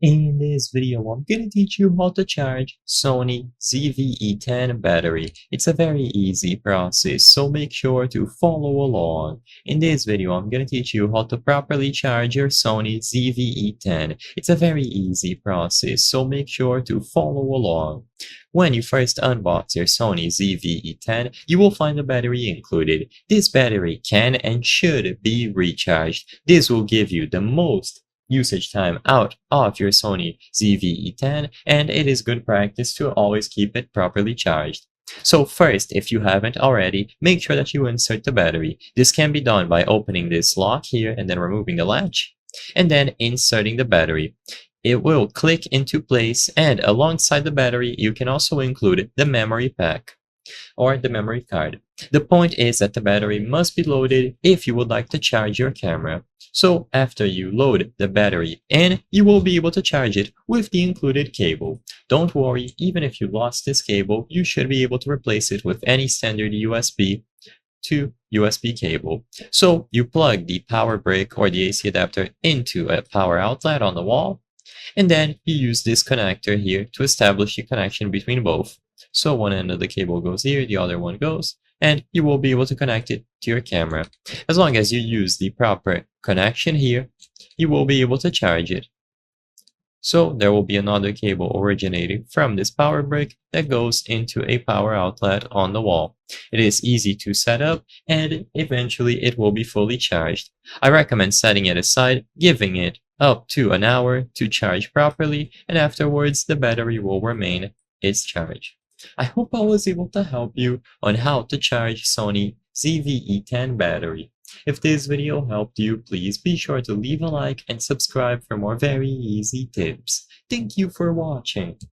In this video, I'm going to teach you how to charge Sony ZVE10 battery. It's a very easy process, so make sure to follow along. In this video, I'm going to teach you how to properly charge your Sony ZVE10. It's a very easy process, so make sure to follow along. When you first unbox your Sony ZVE10, you will find the battery included. This battery can and should be recharged. This will give you the most usage time out of your Sony ZVE10, and it is good practice to always keep it properly charged. So first, if you haven't already, make sure that you insert the battery. This can be done by opening this lock here and then removing the latch, and then inserting the battery. It will click into place, and alongside the battery, you can also include the memory pack or the memory card. The point is that the battery must be loaded if you would like to charge your camera. So after you load the battery in, you will be able to charge it with the included cable. Don't worry, even if you lost this cable, you should be able to replace it with any standard USB to USB cable. So you plug the power brick or the AC adapter into a power outlet on the wall, and then you use this connector here to establish a connection between both. So one end of the cable goes here, the other one goes, and you will be able to connect it to your camera. As long as you use the proper connection here, you will be able to charge it. So there will be another cable originating from this power brick that goes into a power outlet on the wall. It is easy to set up, and eventually it will be fully charged. I recommend setting it aside, giving it up to an hour to charge properly, and afterwards the battery will remain its charge. I hope I was able to help you on how to charge Sony ZVE10 battery. If this video helped you, please be sure to leave a like and subscribe for more very easy tips. Thank you for watching.